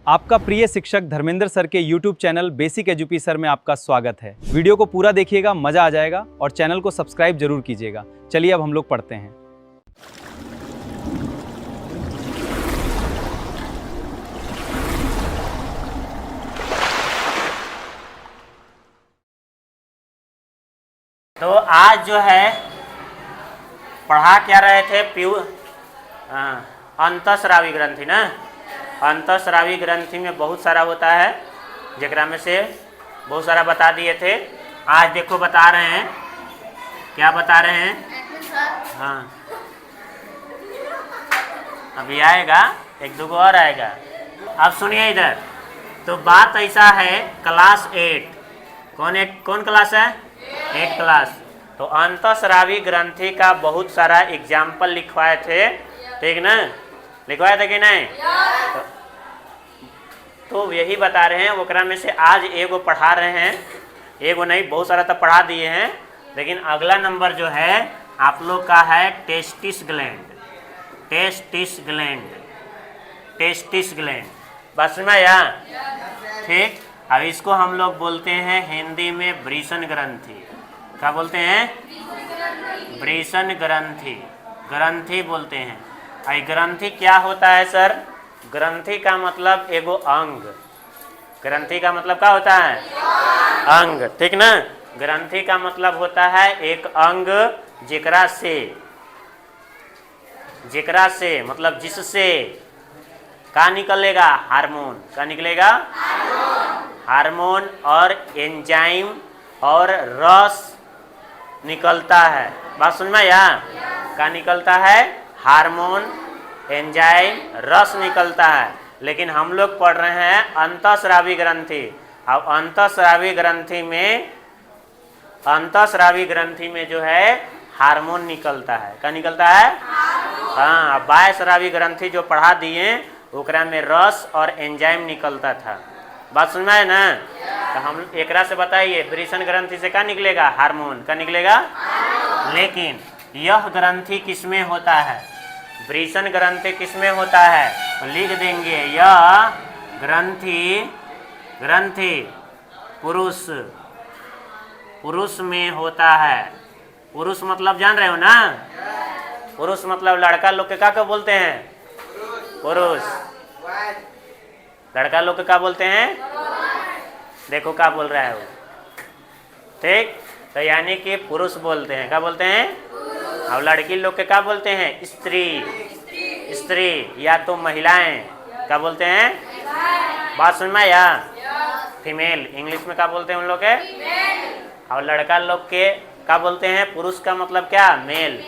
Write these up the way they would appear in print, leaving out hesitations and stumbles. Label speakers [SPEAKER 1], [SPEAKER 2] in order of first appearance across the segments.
[SPEAKER 1] आपका प्रिय शिक्षक धर्मेंद्र सर के YouTube चैनल बेसिक एजुपी सर में आपका स्वागत है। वीडियो को पूरा देखिएगा, मजा आ जाएगा और चैनल को सब्सक्राइब जरूर कीजिएगा। चलिए अब हम लोग पढ़ते हैं।
[SPEAKER 2] तो आज जो है पढ़ा क्या रहे थे अंतःस्रावी ग्रंथि ना। अंतःस्रावी ग्रंथि में बहुत सारा होता है, जकरा में से बहुत सारा बता दिए थे। आज देखो बता रहे हैं, क्या बता रहे हैं। हाँ अभी आएगा, एक दो और आएगा। अब सुनिए इधर। तो बात ऐसा है, क्लास 8 कौन क्लास है? 8 क्लास। तो अंतःस्रावी ग्रंथि का बहुत सारा एग्जाम्पल लिखवाए थे, ठीक ना? लिखवाए थे कि नहीं? तो यही बता रहे हैं। ओकरा में से आज एगो पढ़ा रहे हैं, एगो नहीं बहुत सारा तो पढ़ा दिए हैं, लेकिन अगला नंबर जो है आप लोग का है testis gland. Testis gland, testis gland, बस में या ठीक। अब इसको हम लोग बोलते हैं हिंदी में वृषण ग्रंथि। क्या बोलते हैं? वृषण ग्रंथि, ग्रंथि बोलते हैं। आई ग्रंथि क्या होता है सर? ग्रंथि का मतलब एगो अंग। ग्रंथि का मतलब क्या होता है? अंग, ठीक ना? ग्रंथि का मतलब होता है एक अंग जेकरा से मतलब जिससे क्या निकलेगा? हार्मोन। क्या निकलेगा? हार्मोन और एंजाइम और रस निकलता है। बात समझ में आया? क्या निकलता है? हार्मोन, एंजाइम, रस निकलता है। लेकिन हम लोग पढ़ रहे हैं अंतःस्रावी ग्रंथि। अब अंतःस्रावी ग्रंथि में जो है हार्मोन निकलता है। क्या निकलता है? हाँ। बाह्यस्रावी ग्रंथि जो पढ़ा दिए ओकरा में रस और एंजाइम निकलता था। बात समझ में आए ना? तो हम एकरा से बताइए वृषण ग्रंथि से क्या निकलेगा? हार्मोन। क्या निकलेगा? लेकिन यह ग्रंथि किसमें होता है? वृषण ग्रंथि किसमें होता है? तो लिख देंगे यह ग्रंथि पुरुष में होता है। पुरुष मतलब जान रहे हो ना? पुरुष मतलब लड़का लोग के क्या बोलते हैं? पुरुष। लड़का लोग के क्या बोलते हैं? देखो क्या बोल रहा है वो, ठीक। तो यानी कि पुरुष बोलते हैं। क्या बोलते हैं? और लड़की लोग के क्या बोलते हैं? स्त्री या तो महिलाएं। क्या बोलते हैं? बात सुन में या फीमेल। इंग्लिश में क्या बोलते हैं उन लोग के? और लड़का लोग के क्या बोलते हैं? पुरुष का मतलब क्या? मेल।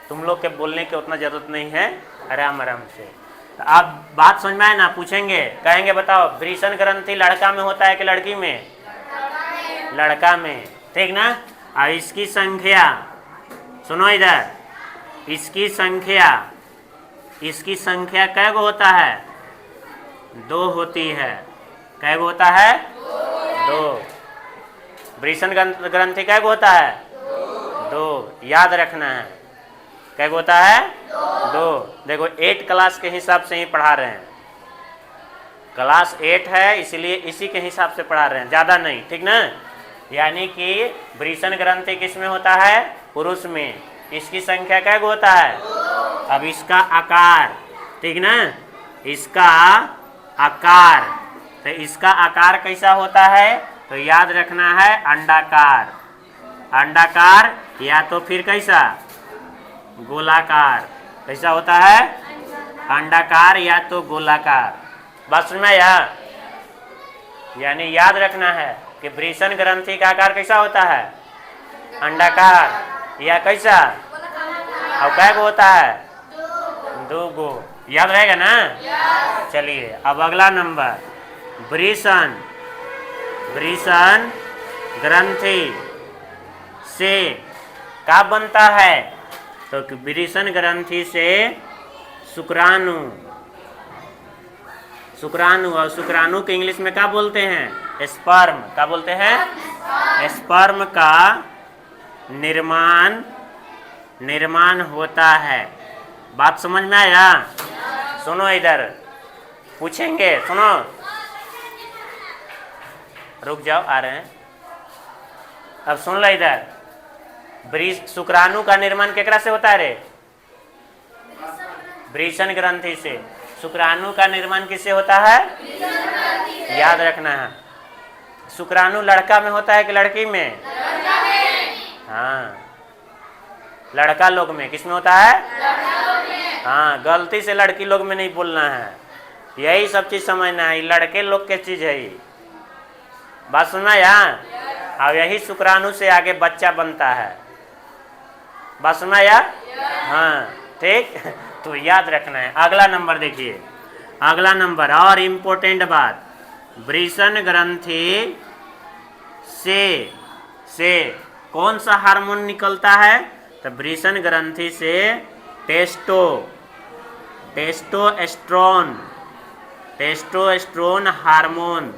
[SPEAKER 2] तुम लोग के बोलने की उतना जरूरत नहीं है, आराम से। तो आप बात समझ में आए ना? पूछेंगे, कहेंगे बताओ वृषण ग्रंथि लड़का में होता है कि लड़की में? लड़का में, ठीक ना? और इसकी संख्या सुनो इधर, इसकी संख्या कै गो होता है? 2 होती है। कै गो होता है? 2। वृषण ग्रंथि कै गो होता है? 2। याद रखना है। कै गो होता है? 2। देखो 8 क्लास के हिसाब से ही पढ़ा रहे हैं। क्लास 8 है इसलिए इसी के हिसाब से पढ़ा रहे हैं, ज़्यादा नहीं, ठीक ना? यानी कि वृषण ग्रंथि किस में होता है? पुरुष में। इसकी संख्या क्या होता है? अब इसका आकार, ठीक ना? इसका आकार, तो इसका आकार कैसा होता है? तो याद रखना है अंडाकार। अंडाकार या तो फिर कैसा? गोलाकार। कैसा होता है? अंडाकार या तो गोलाकार। बात समझ में आया? यानी याद रखना है कि वृषण ग्रंथि का आकार कैसा होता है? अंडाकार या कैसा? और कै गो होता है? 2 गो। याद रहेगा ना? चलिए अब अगला नंबर, वृषण ग्रंथि से क्या बनता है? तो वृषण ग्रंथि से शुक्राणु। और शुक्राणु के इंग्लिश में क्या बोलते हैं? स्पर्म। क्या बोलते हैं? स्पर्म का निर्माण होता है। बात समझ में आया? सुनो इधर पूछेंगे, सुनो, रुक जाओ, आ रहे हैं। अब सुन लो इधर, शुक्राणु का निर्माण केकरा से होता है रे? वृषण ग्रंथि से। शुक्राणु का निर्माण किससे होता है? याद रखना है। शुक्राणु लड़का में होता है कि लड़की में? हाँ, लड़का लोग में। किस में होता है? हाँ, गलती से लड़की लोग में नहीं बोलना है, यही सब चीज समझना है। लड़के लोग के चीज है ये, बात सुनना यार। और यही शुक्राणु से आगे बच्चा बनता है, बात सुनना यार। हाँ ठीक, तो याद रखना है। अगला नंबर देखिए, अगला नंबर और इम्पोर्टेंट बात, वृषण ग्रंथि से कौन सा हार्मोन निकलता है? तो वृषण ग्रंथि से टेस्टोस्टेरोन हार्मोन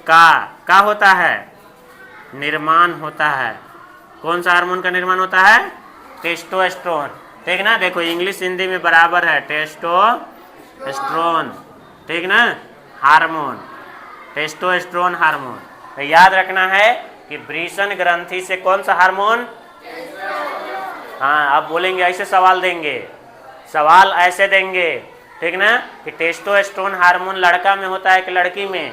[SPEAKER 2] का होता है? निर्माण होता है। कौन सा हार्मोन का निर्माण होता है? टेस्टोस्टेरोन। ठीक ना, देखो इंग्लिश हिंदी में बराबर है, टेस्टोस्टेरोन, ठीक ना, हार्मोन, टेस्टोस्टेरोन हार्मोन। तो याद रखना है कि वृषण ग्रंथि से कौन सा हार्मोन? हाँ, अब बोलेंगे ऐसे, सवाल देंगे, सवाल ऐसे देंगे, ठीक ना, कि टेस्टोस्टेरोन हार्मोन लड़का में होता है कि लड़की में?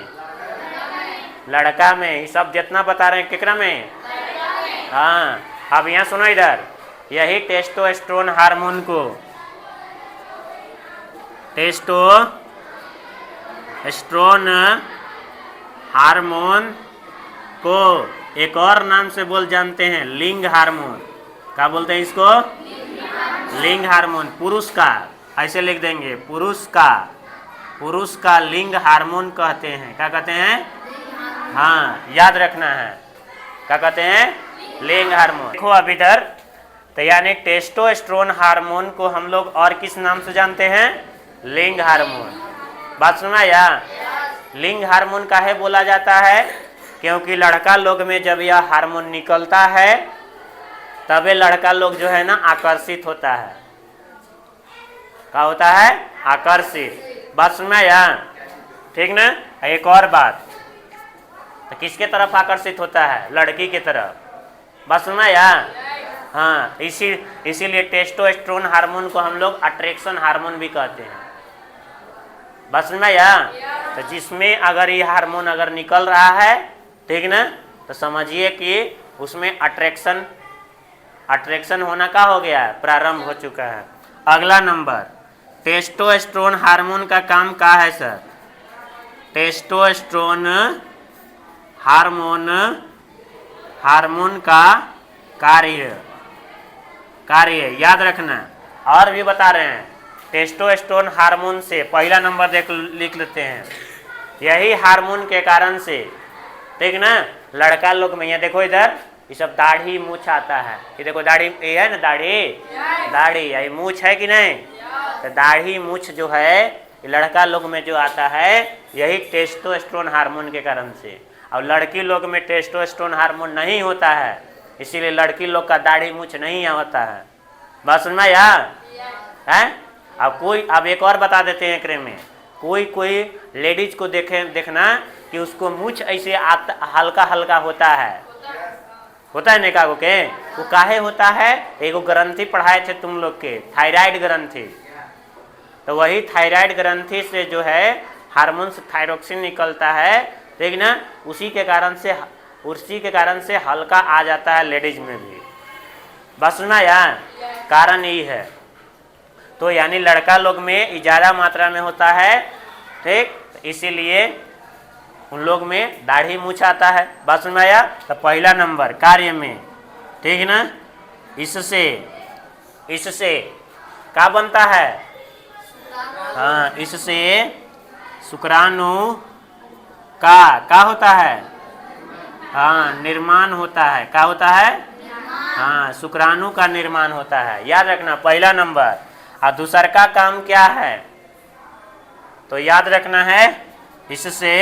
[SPEAKER 2] लड़का में। ये सब जितना बता रहे हैं केकरा में? हाँ, अब यहाँ सुनो इधर, यही टेस्टोस्टेरोन हार्मोन को, टेस्टोस्टेरोन हार्मोन को एक और नाम से बोल जानते हैं, लिंग हार्मोन। क्या बोलते हैं इसको? लिंग हार्मोन। पुरुष का, ऐसे लिख देंगे, पुरुष का लिंग हार्मोन कहते हैं। क्या कहते हैं? हाँ, याद रखना है, क्या कहते हैं? लिंग हार्मोन। देखो अब इधर, तो यानी टेस्टोस्टेरोन हार्मोन को हम लोग और किस नाम से जानते हैं? लिंग हार्मोन। बात सुना यार। लिंग हार्मोन काहे बोला जाता है? क्योंकि लड़का लोग में जब यह हार्मोन निकलता है तबे लड़का लोग जो है ना आकर्षित होता है। क्या होता है? आकर्षित। बात सुना यार, ठीक ना। एक और बात, तो किसके तरफ आकर्षित होता है? लड़की की तरफ। बात सुना यार। हाँ, इसीलिए टेस्टोस्टेरोन हार्मोन को हम लोग अट्रैक्शन हार्मोन भी कहते हैं। बात सुना यार। तो जिसमें अगर ये हार्मोन अगर निकल रहा है, ठीक ना, तो समझिए कि उसमें अट्रैक्शन होना का हो गया है, प्रारंभ हो चुका है। अगला नंबर, टेस्टोस्टेरोन हार्मोन का काम क्या है सर? टेस्टोस्टेरोन हार्मोन का कार्य याद रखना। और भी बता रहे हैं, टेस्टोस्टेरोन हार्मोन से पहला नंबर लिख लेते हैं, यही हार्मोन के कारण से, ठीक ना, लड़का लोग में, ये देखो इधर, ये सब दाढ़ी मूछ आता है। ये देखो दाढ़ी, ये है ना दाढ़ी, ये मूछ है कि नहीं? तो दाढ़ी मूछ जो है ये लड़का लोग में जो आता है, यही टेस्टोस्टेरोन हार्मोन के कारण से। और लड़की लोग में टेस्टोस्टेरोन हार्मोन नहीं होता है, इसीलिए लड़की लोग का दाढ़ी मूछ नहीं होता है। बात सुनना यार है। अब एक और बता देते हैं एकरे में, कोई लेडीज को देखना कि उसको मूछ ऐसे हल्का हल्का होता है नेका को के, वो काहे होता है? एगो ग्रंथि पढ़ाए थे तुम लोग के, थायराइड ग्रंथि। तो वही थायराइड ग्रंथि से जो है हार्मोन थायरोक्सिन निकलता है, ठीक ना, उसी के कारण से हल्का आ जाता है लेडीज में भी। बस सुना यार, कारण यही है। तो यानी लड़का लोग में ज़्यादा मात्रा में होता है, ठीक, इसीलिए उन लोग में दाढ़ी मूछ आता है। बात सुन में आया। तो पहला नंबर कार्य में, ठीक ना, इससे क्या बनता है? हाँ, इससे शुक्राणु का होता है? हाँ, निर्माण होता है। क्या होता है? हाँ, शुक्राणु का निर्माण होता है। याद रखना पहला नंबर। और दूसरा का काम क्या है? तो याद रखना है, इससे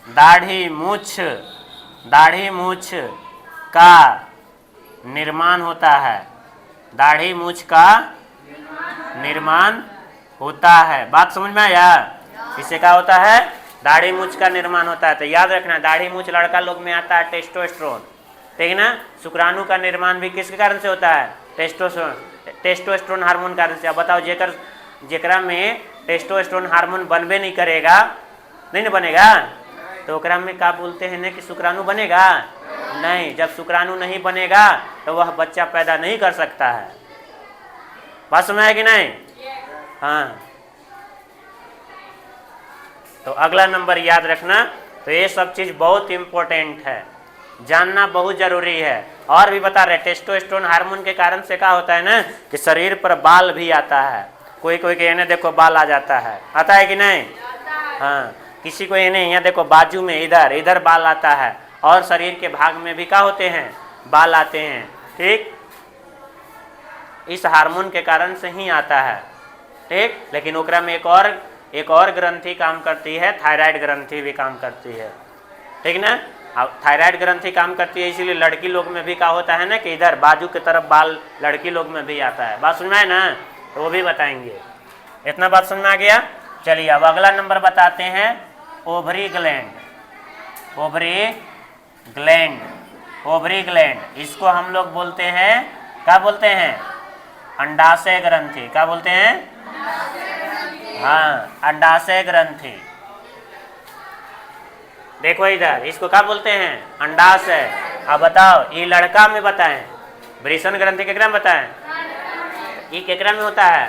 [SPEAKER 2] दाढ़ी मूछ निर्माण होता है। दाढ़ी मूछ का निर्माण होता है। बात समझ में आया? इससे क्या होता है? दाढ़ी मूछ का निर्माण होता है। तो याद रखना, दाढ़ी मूछ लड़का लोग में आता है टेस्टोस्टेरोन, ठीक है ना। शुक्राणु का निर्माण भी किसके कारण से होता है? टेस्टोस्टेरोन हार्मोन कारण से। अब बताओ, जेकरा में टेस्टोस्टेरोन हार्मोन बनबे नहीं करेगा, नहीं ना बनेगा, तो ओकरा में क्या बोलते हैं ना कि शुक्राणु बनेगा नहीं। जब शुक्राणु नहीं बनेगा तो वह बच्चा पैदा नहीं कर सकता है। बात समझ है कि नहीं? हाँ, तो अगला नंबर याद रखना। तो ये सब चीज बहुत इंपॉर्टेंट है, जानना बहुत जरूरी है। और भी बता रहे, टेस्टोस्टेरोन हार्मोन के कारण से क्या होता है ना कि शरीर पर बाल भी आता है। कोई कोई के इन्हें देखो बाल आ जाता है, आता है कि नहीं? हाँ, किसी को इन्हें यहाँ देखो बाजू में इधर बाल आता है, और शरीर के भाग में भी क्या होते हैं? बाल आते हैं, ठीक। इस हार्मोन के कारण से ही आता है, ठीक। लेकिन ओकरा में एक और ग्रंथि काम करती है, थायराइड ग्रंथि भी काम करती है, ठीक ना। अब थायराइड ग्रंथि काम करती है, इसीलिए लड़की लोग में भी क्या होता है ना कि इधर बाजू की तरफ बाल लड़की लोग में भी आता है। बात समझ में आए ना? तो वो भी बताएंगे। इतना बात समझ में आ गया? चलिए अब अगला नंबर बताते हैं, ओवरी ग्लैंड। ओवरी ग्लैंड इसको हम लोग बोलते हैं, क्या बोलते हैं? अंडाशय ग्रंथि। क्या बोलते हैं? हाँ, अंडाशय ग्रंथि। देखो इधर, इसको क्या बोलते हैं? अंडाशय। अब बताओ, ये लड़का में बताएं, वृषण ग्रंथि केकरा में बताएं? ये केकरा में होता है?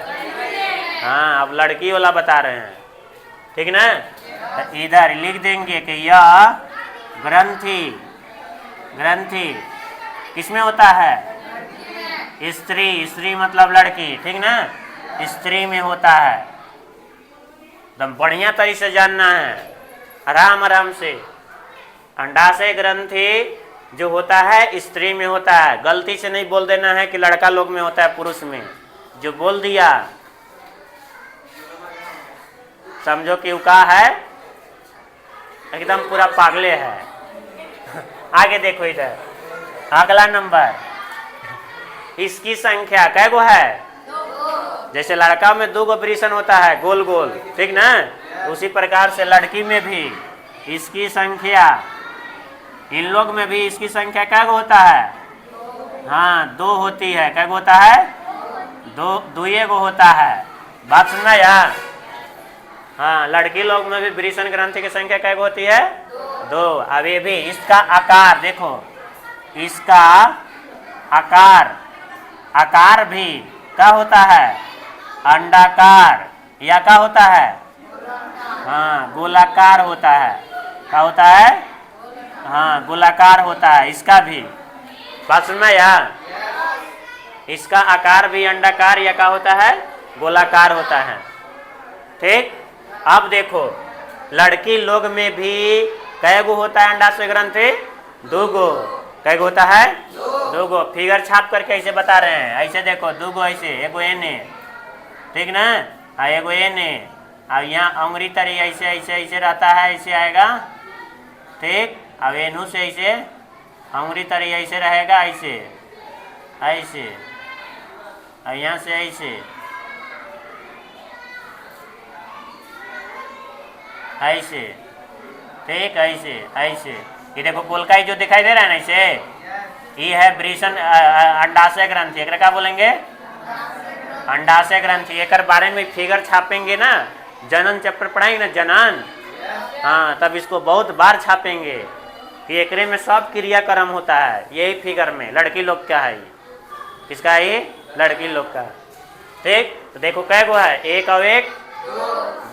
[SPEAKER 2] हाँ, अब लड़की वाला बता रहे हैं, ठीक ना। तो इधर लिख देंगे कि यह ग्रंथि किसमें होता है? स्त्री मतलब लड़की, ठीक ना, स्त्री में होता है। एकदम बढ़िया तरीके से जानना है, आराम से। अंडाशय ग्रंथि जो होता है स्त्री में होता है। गलती से नहीं बोल देना है कि लड़का लोग में होता है, पुरुष में। जो बोल दिया समझो कि उका है, एकदम पूरा पागले है। आगे देखो इधर, अगला नंबर, इसकी संख्या कै गो है? जैसे लड़का में 2 गो वृषण होता है गोल गोल, ठीक ना, उसी प्रकार से लड़की में भी इसकी संख्या, इन लोग में भी इसकी संख्या क्या होता है? हाँ, 2 होती है। क्या होता है? 2 गो होता है। बात सुनना यार। हाँ, लड़की लोग में भी वृषण ग्रंथि की संख्या क्या होती है? 2। अब ये भी इसका आकार देखो, इसका आकार भी क्या होता है? अंडाकार या क्या होता है? हाँ, गोलाकार होता है। क्या होता है? हाँ, गोलाकार होता है इसका भी। बात सुनना यार, इसका आकार भी अंडाकार या क्या होता है? गोलाकार होता है, ठीक। अब देखो, लड़की लोग में भी कै गो होता है अंडाशय ग्रंथि? 2 गो। कै गो होता है? 2 गो। फिगर छाप करके ऐसे बता रहे हैं, ऐसे देखो, 2 गो ऐसे, एगो एने, ठीक ना, एगो एने। अब यहाँ अंगुरी तरी ऐसे ऐसे ऐसे रहता है, ऐसे आएगा, ठीक। अब एनू से ऐसे अंगुरी तरी ऐसे रहेगा, ऐसे ऐसे, और यहाँ से ऐसे ऐसे, ठीक, ऐसे। ये देखो गोलकाई जो दिखाई दे रहा है ना, ऐसे, ये है वृषण अंडाशय ग्रंथि। एक क्या बोलेंगे? अंडाशय ग्रंथि। एक बारे में फिगर छापेंगे ना, जनन चैप्टर पढ़ाएंगे ना, जनन, हाँ, तब इसको बहुत बार छापेंगे कि एकरे में सब क्रियाक्रम होता है। यही फिगर में लड़की लोग का है, किसका है ये? लड़की लोग का, ठीक। तो देखो कै गो है? 1 और 1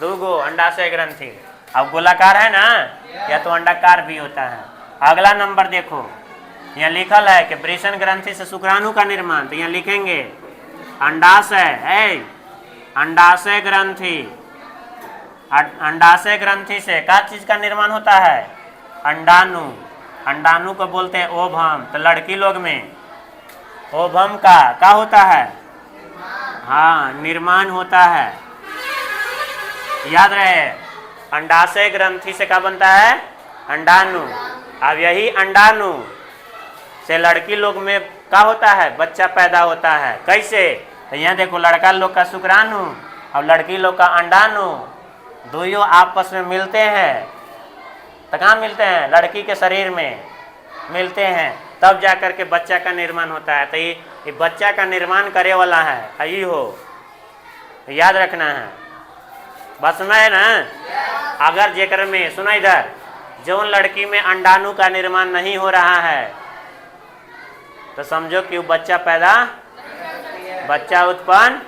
[SPEAKER 2] 2 गो अंडाशय ग्रंथि। अब गोलाकार है ना, या तो अंडाकार भी होता है। अगला नंबर देखो, यहाँ लिखल है कि वृषण ग्रंथि से शुक्राणु का निर्माण। तो यहाँ लिखेंगे अंडाशय, अंडाशय ग्रंथि। अंडाशय ग्रंथि से क्या चीज का निर्माण होता है? अंडाणु। अंडाणु को बोलते हैं ओवम। तो लड़की लोग में ओवम का क्या होता है? हाँ, निर्माण होता है। याद रहे, अंडाशय ग्रंथि से क्या बनता है? अंडाणु। अब यही अंडाणु से लड़की लोग में क्या होता है, बच्चा पैदा होता है। कैसे? तो यहाँ देखो, लड़का लोग का शुक्राणु और लड़की लोग का अंडाणु दोनों आपस में मिलते हैं। तो कहाँ मिलते हैं? लड़की के शरीर में मिलते हैं, तब जा कर के बच्चा का निर्माण होता है। तो ये बच्चा का निर्माण करे वाला है यही हो, याद रखना है। बस में ना, अगर जेकर में सुना इधर, जो लड़की में अंडाणु का निर्माण नहीं हो रहा है तो समझो कि वो बच्चा उत्पन्न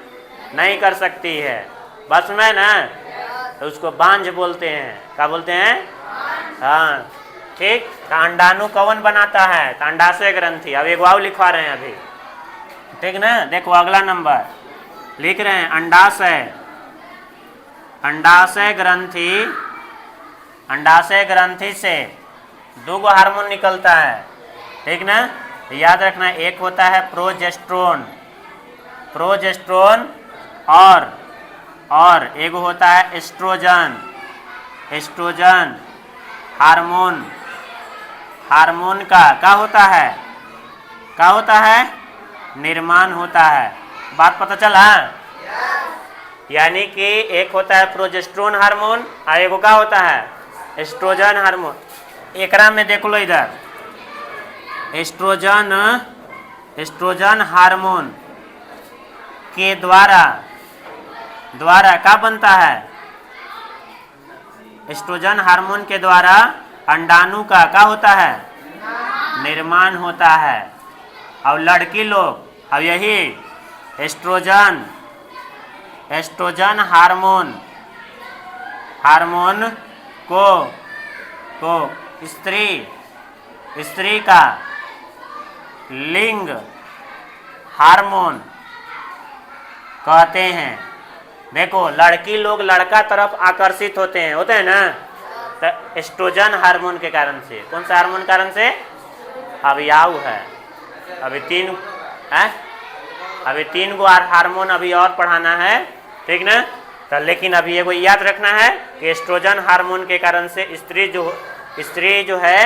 [SPEAKER 2] नहीं कर सकती है। बस में ना, तो उसको बांझ बोलते हैं। क्या बोलते हैं? हाँ, ठीक। तो अंडाणु कौन बनाता है? तो अंडाशय ग्रंथि। अब एक वाव लिखवा रहे हैं अभी, ठीक ना। देखो अगला नंबर लिख रहे हैं, अंडाशय ग्रंथि। अंडाशय ग्रंथि से 2 हार्मोन निकलता है, ठीक ना। तो याद रखना, एक होता है प्रोजेस्टेरोन और एक होता है एस्ट्रोजन हार्मोन का क्या होता है? निर्माण होता है। बात पता चला? यानी कि एक होता है प्रोजेस्टेरोन हार्मोन और एक क्या होता है? Estrogen hormone. एकरा में देख लो इधर, एस्ट्रोजन हार्मोन के द्वारा क्या बनता है? एस्ट्रोजन हार्मोन के द्वारा अंडाणु का क्या होता है? निर्माण होता है। और लड़की लोग, अब यही एस्ट्रोजन हार्मोन को स्त्री का लिंग हार्मोन कहते हैं। देखो, लड़की लोग लड़का तरफ आकर्षित होते हैं ना, तो एस्ट्रोजन हार्मोन के कारण से। कौन सा हार्मोन कारण से? अभी आऊ है, अभी 3 गो हार्मोन अभी और पढ़ाना है, ठीक ना। तो लेकिन अभी एगो याद रखना है कि एस्ट्रोजन हार्मोन के कारण से स्त्री जो है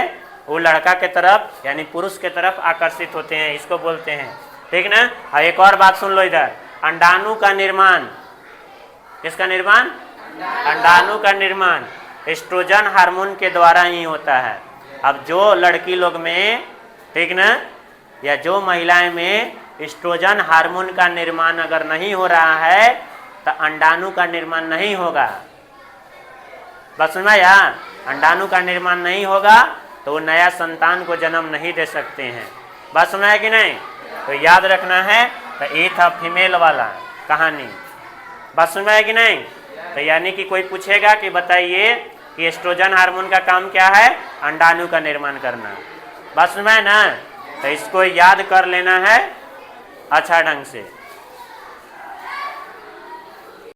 [SPEAKER 2] वो लड़का के तरफ यानी पुरुष के तरफ आकर्षित होते हैं, इसको बोलते हैं, ठीक ना। और एक और बात सुन लो इधर, अंडाणु का निर्माण, किसका निर्माण? अंडाणु का निर्माण एस्ट्रोजन हार्मोन के द्वारा ही होता है। अब जो लड़की लोग में, ठीक ना, या जो महिलाएं में एस्ट्रोजन हार्मोन का निर्माण अगर नहीं हो रहा है तो अंडाणु का निर्माण नहीं होगा। बस सुना या? अंडाणु का निर्माण नहीं होगा तो वो नया संतान को जन्म नहीं दे सकते हैं। बस सुना है कि नहीं? तो याद रखना है। तो ये था फीमेल वाला कहानी। बस सुना है कि नहीं? तो यानी कि कोई पूछेगा कि बताइए कि एस्ट्रोजन हार्मोन का काम क्या है? अंडाणु का निर्माण करना। बस सुना है ना? तो इसको याद कर लेना है अच्छा ढंग से।